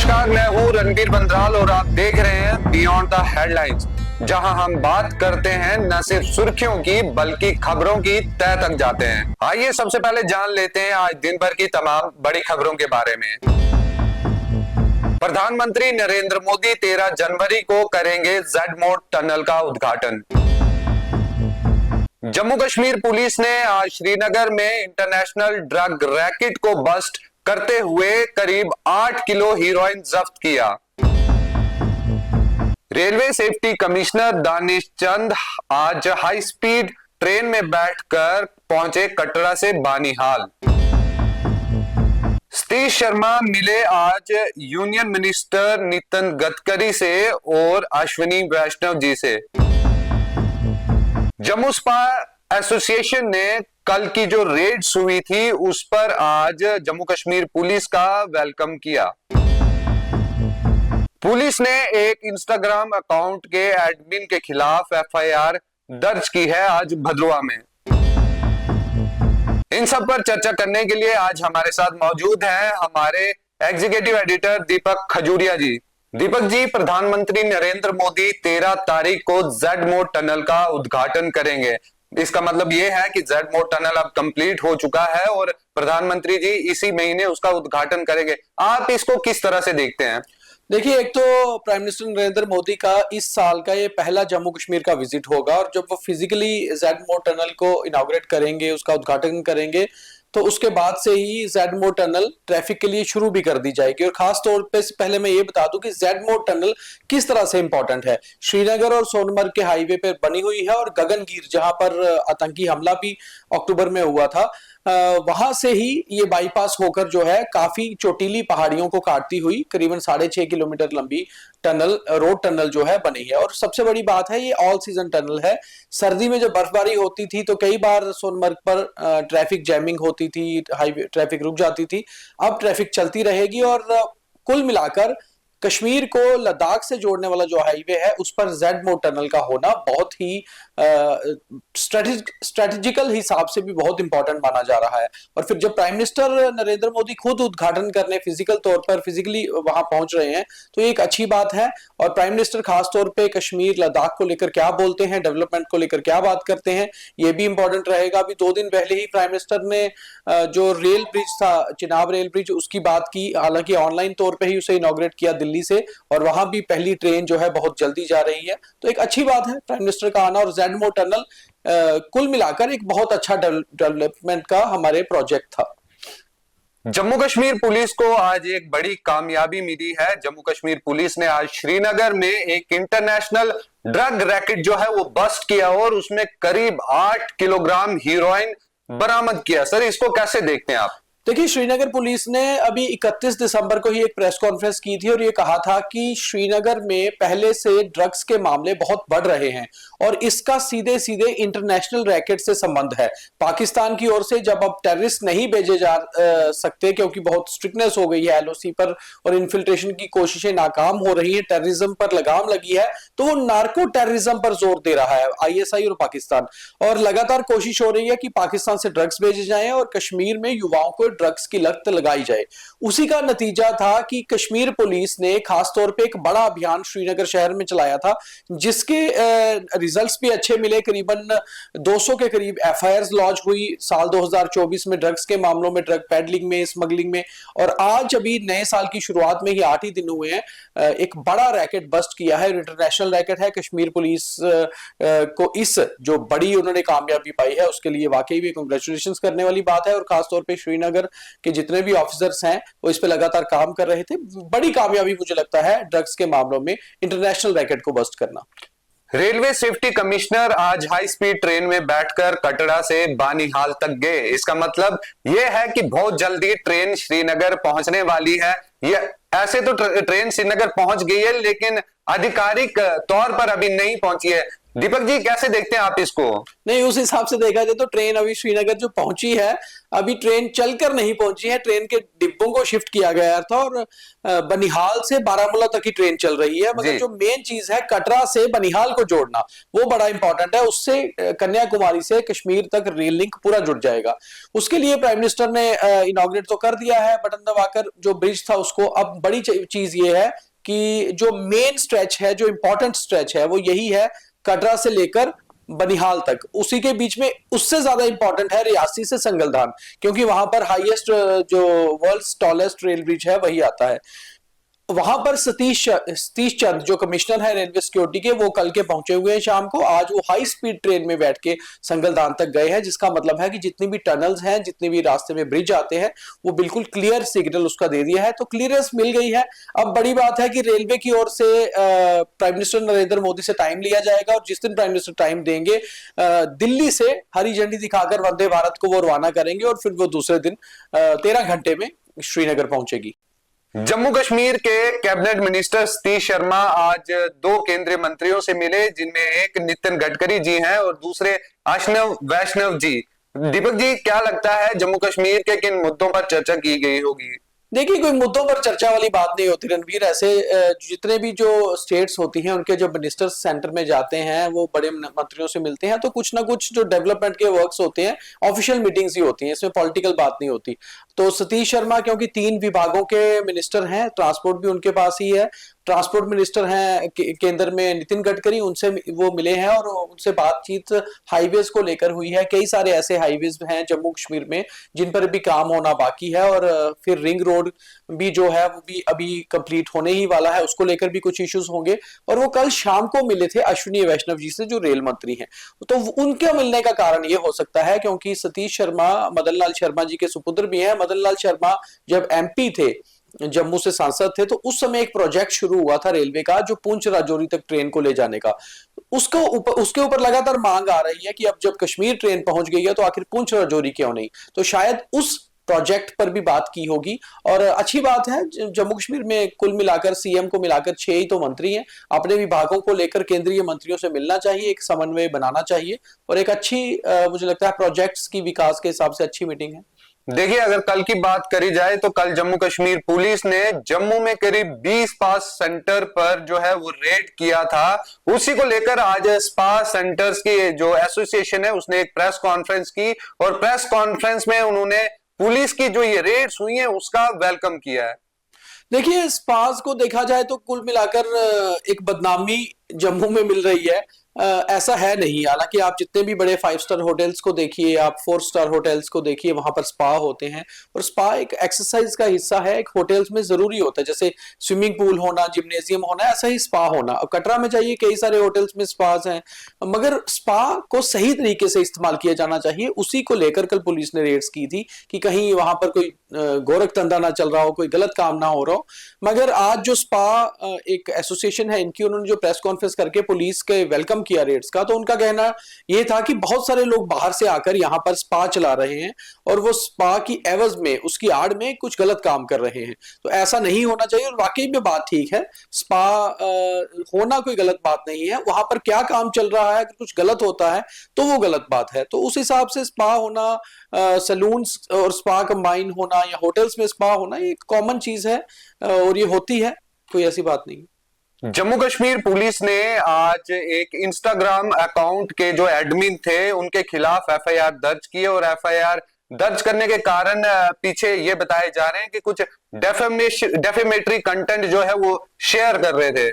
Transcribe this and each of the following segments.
नमस्कार, मैं हूँ रणबीर बंद्राल और आप देख रहे हैं बियॉन्ड द हेडलाइंस, जहां हम बात करते हैं न सिर्फ सुर्खियों की बल्कि खबरों की तह तक जाते हैं। आइए सबसे पहले जान लेते हैं आज दिन भर की तमाम बड़ी खबरों के बारे में। प्रधानमंत्री नरेंद्र मोदी 13 जनवरी को करेंगे जेड-मोड टनल का उद्घाटन। जम्मू कश्मीर पुलिस ने आज श्रीनगर में इंटरनेशनल ड्रग रैकेट को बस्ट करते हुए करीब 8 किलो हेरोइन जब्त किया। रेलवे सेफ्टी कमिश्नर दानिश चंद आज हाई स्पीड ट्रेन में बैठकर पहुंचे कटरा से बानीहाल। सतीश शर्मा मिले आज यूनियन मिनिस्टर नितिन गडकरी से और अश्विनी वैष्णव जी से। जम्मू स्पा एसोसिएशन ने कल की जो रेड्स हुई थी उस पर आज जम्मू कश्मीर पुलिस का वेलकम किया। पुलिस ने एक इंस्टाग्राम अकाउंट के एडमिन के खिलाफ एफआईआर दर्ज की है आज भदरवा में। इन सब पर चर्चा करने के लिए आज हमारे साथ मौजूद हैं हमारे एग्जीक्यूटिव एडिटर दीपक खजूरिया जी। दीपक जी, प्रधानमंत्री नरेंद्र मोदी 13 तारीख को जेड-मोड टनल का उद्घाटन करेंगे। इसका मतलब यह है कि जेड-मोड टनल अब कंप्लीट हो चुका है और प्रधानमंत्री जी इसी महीने उसका उद्घाटन करेंगे। आप इसको किस तरह से देखते हैं? देखिए, एक तो प्राइम मिनिस्टर नरेंद्र मोदी का इस साल का ये पहला जम्मू कश्मीर का विजिट होगा और जब वो फिजिकली जेड-मोड टनल को इनॉग्रेट करेंगे, उसका उद्घाटन करेंगे, तो उसके बाद से ही जेड-मोड टनल ट्रैफिक के लिए शुरू भी कर दी जाएगी। और खास तौर पे पहले मैं ये बता दूं कि जेड-मोड टनल किस तरह से इंपॉर्टेंट है। श्रीनगर और सोनमर्ग के हाईवे पे बनी हुई है और गगनगीर, जहां पर आतंकी हमला भी अक्टूबर में हुआ था, वहां से ही ये बाईपास होकर जो है काफी चोटीली पहाड़ियों को काटती हुई करीबन 6.5 किलोमीटर लंबी टनल, रोड टनल जो है बनी है। और सबसे बड़ी बात है, ये ऑल सीजन टनल है। सर्दी में जब बर्फबारी होती थी तो कई बार सोनमर्ग पर ट्रैफिक जैमिंग होती थी, हाईवे ट्रैफिक रुक जाती थी। अब ट्रैफिक चलती रहेगी और कुल मिलाकर कश्मीर को लद्दाख से जोड़ने वाला जो हाईवे है उस पर जेड-मोड टनल का होना बहुत ही स्ट्रेटेजिकल हिसाब से भी बहुत इंपॉर्टेंट माना जा रहा है। और फिर जब प्राइम मिनिस्टर नरेंद्र मोदी खुद उद्घाटन करने फिजिकल तौर पर फिजिकली वहां पहुंच रहे हैं तो ये एक अच्छी बात है। और प्राइम मिनिस्टर खास तौर पे कश्मीर लद्दाख को लेकर क्या बोलते हैं, डेवलपमेंट को लेकर क्या बात करते हैं, ये भी इंपॉर्टेंट रहेगा। अभी 2 दिन पहले ही प्राइम मिनिस्टर ने जो रेल ब्रिज था, चिनाब रेल ब्रिज, उसकी बात की। हालांकि ऑनलाइन तौर पर ही उसे इनॉग्रेट किया दिल्ली से, और वहां भी पहली ट्रेन जो है बहुत जल्दी जा रही है। तो एक अच्छी बात है प्राइम मिनिस्टर का आना। और जेड-मोड टनल कुल मिलाकर एक बहुत अच्छा डेवलपमेंट का हमारे प्रोजेक्ट था। जम्मू कश्मीर पुलिस को आज एक बड़ी कामयाबी मिली है। जम्मू कश्मीर पुलिस ने आज श्रीनगर में एक इंटरनेशनल ड्रग रैकेट जो है वो बस्ट किया और उसमें करीब 8 किलोग्राम हेरोइन बरामद किया। सर, इसको कैसे देखते हैं आप? देखिए, श्रीनगर पुलिस ने अभी 31 दिसंबर को ही एक प्रेस कॉन्फ्रेंस की थी और ये कहा था कि श्रीनगर में पहले से ड्रग्स के मामले बहुत बढ़ रहे हैं और इसका सीधे सीधे इंटरनेशनल रैकेट से संबंध है। पाकिस्तान की ओर से जब अब टेररिस्ट नहीं भेजे जा सकते क्योंकि बहुत स्ट्रिक्टनेस हो गई है एलओसी पर और इन्फिल्ट्रेशन की कोशिशें नाकाम हो रही है, टेररिज्म पर लगाम लगी है, तो वो नार्को टेररिज्म पर जोर दे रहा है आईएसआई और पाकिस्तान। और लगातार कोशिश हो रही है कि पाकिस्तान से ड्रग्स भेजे जाएं और कश्मीर में युवाओं को ड्रग्स की लत लगाई जाए। उसी का नतीजा था कि कश्मीर पुलिस ने खास तौर पे एक बड़ा अभियान श्रीनगर शहर में चलाया था, जिसके रिजल्ट्स भी अच्छे मिले। करीबन 200 के करीब एफआईआर लॉन्च हुई साल 2024 में ड्रग्स के मामलों में, ड्रग पैडलिंग में, स्मगलिंग में। और आज अभी नए साल की शुरुआत में ही 8 ही दिन हुए हैं, एक बड़ा रैकेट बस्ट किया है, इंटरनेशनल रैकेट है। कश्मीर पुलिस को इस जो बड़ी उन्होंने कामयाबी पाई है उसके लिए वाकई में कांग्रेचुलेशंस करने वाली बात है। और खासतौर पे श्रीनगर के जितने भी ऑफिसर्स हैं वो इस पे लगातार काम कर रहे थे। बड़ी कामयाबी मुझे लगता है ड्रग्स के मामलों में इंटरनेशनल रैकेट को बस्ट करना। रेलवे सेफ्टी कमिश्नर आज हाई स्पीड ट्रेन में बैठकर कटरा से बानीहाल तक गए। इसका मतलब यह है कि बहुत जल्दी ट्रेन श्रीनगर पहुंचने वाली है। ये ऐसे तो ट्रेन श्रीनगर पहुंच गई है लेकिन आधिकारिक तौर पर अभी नहीं पहुंची है। दीपक जी कैसे देखते हैं आप इसको? नहीं, उस हिसाब से देखा जाए तो ट्रेन अभी श्रीनगर जो पहुंची है, अभी ट्रेन चलकर नहीं पहुंची है, ट्रेन के डिब्बों को शिफ्ट किया गया था और बनिहाल से बारामूला तक की ट्रेन चल रही है। मगर जी। जो मेन चीज है कटरा से बनिहाल को जोड़ना, वो बड़ा इंपॉर्टेंट है। उससे कन्याकुमारी से कश्मीर तक रेल लिंक पूरा जुड़ जाएगा। उसके लिए प्राइम मिनिस्टर ने इनॉग्रेट तो कर दिया है बटन दबाकर जो ब्रिज था उसको। अब बड़ी चीज ये है कि जो मेन स्ट्रेच है, जो इंपॉर्टेंट स्ट्रेच है, वो यही है कटरा से लेकर बनिहाल तक। उसी के बीच में उससे ज्यादा इंपॉर्टेंट है रियासी से संगलदान, क्योंकि वहां पर हाईएस्ट जो वर्ल्ड्स टॉलेस्ट रेल ब्रिज है वही आता है। वहां पर सतीश चंद जो कमिश्नर है रेलवे सिक्योरिटी के, वो कल के पहुंचे हुए हैं शाम को। आज वो हाई स्पीड ट्रेन में बैठ के संगलदान तक गए हैं, जिसका मतलब है कि जितनी भी टनल्स हैं, जितने भी रास्ते में ब्रिज आते हैं, वो बिल्कुल क्लियर सिग्नल उसका दे दिया है। तो क्लियरेंस मिल गई है। अब बड़ी बात है कि रेलवे की ओर से प्राइम मिनिस्टर नरेंद्र मोदी से टाइम लिया जाएगा और जिस दिन प्राइम मिनिस्टर टाइम देंगे, दिल्ली से हरी झंडी दिखाकर वंदे भारत को वो रवाना करेंगे और फिर वो दूसरे दिन 13 घंटे में श्रीनगर पहुंचेगी। जम्मू कश्मीर के कैबिनेट मिनिस्टर सतीश शर्मा आज दो केंद्रीय मंत्रियों से मिले, जिनमें एक नितिन गडकरी जी हैं और दूसरे अश्विनी वैष्णव जी। दीपक जी क्या लगता है जम्मू कश्मीर के किन मुद्दों पर चर्चा की गई होगी? देखिए, कोई मुद्दों पर चर्चा वाली बात नहीं होती रणवीर। ऐसे जितने भी जो स्टेट्स होती हैं उनके जो मिनिस्टर्स सेंटर में जाते हैं, वो बड़े मंत्रियों से मिलते हैं, तो कुछ ना कुछ जो डेवलपमेंट के वर्क्स होते हैं, ऑफिशियल मीटिंग्स ही होती हैं, इसमें पॉलिटिकल बात नहीं होती। तो सतीश शर्मा क्योंकि 3 विभागों के मिनिस्टर हैं, ट्रांसपोर्ट भी उनके पास ही है, ट्रांसपोर्ट मिनिस्टर हैं केंद्र में नितिन गडकरी, उनसे वो मिले हैं और उनसे बातचीत हाईवेज को लेकर हुई है। कई सारे ऐसे हाईवेज हैं जम्मू कश्मीर में जिन पर भी काम होना बाकी है और फिर रिंग रोड भी जो है वो भी अभी कंप्लीट होने ही वाला है, उसको लेकर भी कुछ इश्यूज होंगे। और वो कल शाम को मिले थे अश्विनी वैष्णव जी से जो रेल मंत्री हैं। तो उनके मिलने का कारण ये हो सकता है क्योंकि सतीश शर्मा मदन लाल शर्मा जी के सुपुत्र भी हैं। मदन लाल शर्मा जब एमपी थे, जम्मू से सांसद थे, तो उस समय एक प्रोजेक्ट शुरू हुआ था रेलवे का जो पुंछ राजौरी तक ट्रेन को ले जाने का। उसके ऊपर लगातार मांग आ रही है कि अब जब कश्मीर ट्रेन पहुंच गई है तो आखिर पुंछ राजौरी क्यों नहीं। तो शायद उस प्रोजेक्ट पर भी बात की होगी। और अच्छी बात है, जम्मू कश्मीर में कुल मिलाकर सीएम को मिलाकर 6 ही तो मंत्री हैं। अपने विभागों को लेकर केंद्रीय मंत्रियों से मिलना चाहिए, एक समन्वय बनाना चाहिए और एक अच्छी मुझे लगता है प्रोजेक्ट्स की विकास के हिसाब से अच्छी मीटिंग है। देखिए अगर कल की बात करी जाए तो कल जम्मू कश्मीर पुलिस ने जम्मू में करीब 20 स्पा सेंटर पर जो है वो रेड किया था। उसी को लेकर आज स्पा सेंटर्स की जो एसोसिएशन है उसने एक प्रेस कॉन्फ्रेंस की और प्रेस कॉन्फ्रेंस में उन्होंने पुलिस की जो ये रेड्स हुई है उसका वेलकम किया है। देखिए, स्पास को देखा जाए तो कुल मिलाकर एक बदनामी जम्मू में मिल रही है। ऐसा है नहीं। हालांकि आप जितने भी बड़े 5 स्टार होटल्स को देखिए, आप 4 स्टार होटल्स को देखिए, वहां पर स्पा होते हैं और स्पा एक एक्सरसाइज का हिस्सा है, एक होटल्स में जरूरी होता है। जैसे स्विमिंग पूल होना, जिम्नेजियम होना, ऐसा ही स्पा होना। अब कटरा में जाइए, कई सारे होटल्स में स्पास हैं, मगर स्पा को सही तरीके से इस्तेमाल किया जाना चाहिए। उसी को लेकर कल पुलिस ने रेड्स की थी कि कहीं वहां पर कोई गोरख धंधा ना चल रहा हो, कोई गलत काम ना हो रहा हो। मगर आज जो स्पा एक एसोसिएशन है इनकी, उन्होंने जो प्रेस कॉन्फ्रेंस करके पुलिस के वेलकम किया रेड्स का, तो उनका कहना यह था कि बहुत सारे लोग बाहर से आकर यहां पर स्पा चला रहे हैं और वो स्पा की एवज में, उसकी आड़ में कुछ गलत काम कर रहे हैं। तो ऐसा नहीं होना चाहिए और वाकई में बात ठीक है, स्पा होना कोई गलत बात नहीं है। वहां पर क्या काम चल रहा है, अगर कुछ गलत होता है तो वो गलत बात है। तो उस हिसाब से स्पा होना, सलून्स और स्पा कंबाइन होना या होटल्स में स्पा होना, ये एक कॉमन चीज है और ये होती है, कोई ऐसी बात नहीं। जम्मू कश्मीर पुलिस ने आज एक इंस्टाग्राम अकाउंट के जो एडमिन थे उनके खिलाफ एफआईआर दर्ज की और एफआईआर दर्ज करने के कारण पीछे ये बताए जा रहे हैं कि कुछ डेफेमेटरी कंटेंट जो है वो शेयर कर रहे थे।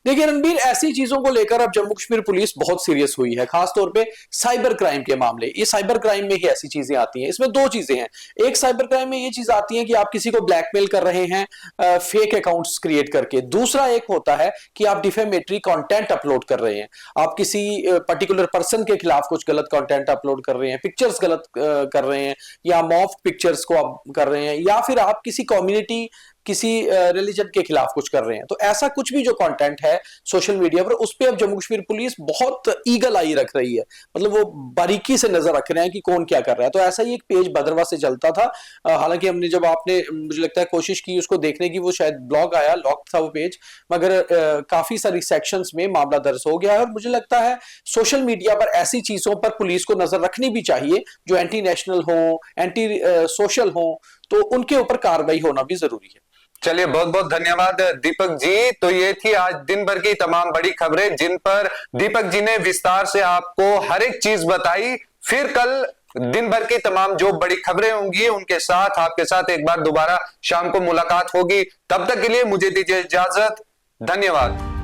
देखिए रणबीर, ऐसी चीजों को लेकर अब जम्मू कश्मीर पुलिस बहुत सीरियस हुई है, खासतौर पे साइबर क्राइम के मामले। ये साइबर क्राइम में ही ऐसी चीजें आती हैं। इसमें 2 चीजें हैं। एक, साइबर क्राइम में ये चीज आती है कि आप किसी को ब्लैकमेल कर रहे हैं फेक अकाउंट्स क्रिएट करके। दूसरा एक होता है कि आप डिफेमेटरी कंटेंट अपलोड कर रहे हैं, आप किसी पर्टिकुलर पर्सन के खिलाफ कुछ गलत कंटेंट अपलोड कर रहे हैं, पिक्चर्स गलत कर रहे हैं या मॉफ पिक्चर्स को आप कर रहे हैं, या फिर आप किसी कम्युनिटी किसी रिलीजन के खिलाफ कुछ कर रहे हैं। तो ऐसा कुछ भी जो कंटेंट है सोशल मीडिया पर, उस पर अब जम्मू कश्मीर पुलिस बहुत ईगल आई रख रही है, मतलब वो बारीकी से नजर रख रहे हैं कि कौन क्या कर रहा है। तो ऐसा ही एक पेज भद्रवा से चलता था, हालांकि हमने जब आपने मुझे लगता है कोशिश की उसको देखने की, वो शायद ब्लॉग आया, लॉक था वो पेज, मगर काफी सारी सेक्शंस में मामला दर्ज हो गया है। और मुझे लगता है सोशल मीडिया पर ऐसी चीजों पर पुलिस को नजर रखनी भी चाहिए जो एंटी नेशनल हो, एंटी सोशल हो, तो उनके ऊपर कार्रवाई होना भी जरूरी है। चलिए, बहुत बहुत धन्यवाद दीपक जी। तो ये थी आज दिन भर की तमाम बड़ी खबरें जिन पर दीपक जी ने विस्तार से आपको हर एक चीज बताई। फिर कल दिन भर की तमाम जो बड़ी खबरें होंगी उनके साथ आपके साथ एक बार दोबारा शाम को मुलाकात होगी। तब तक के लिए मुझे दीजिए इजाजत। धन्यवाद।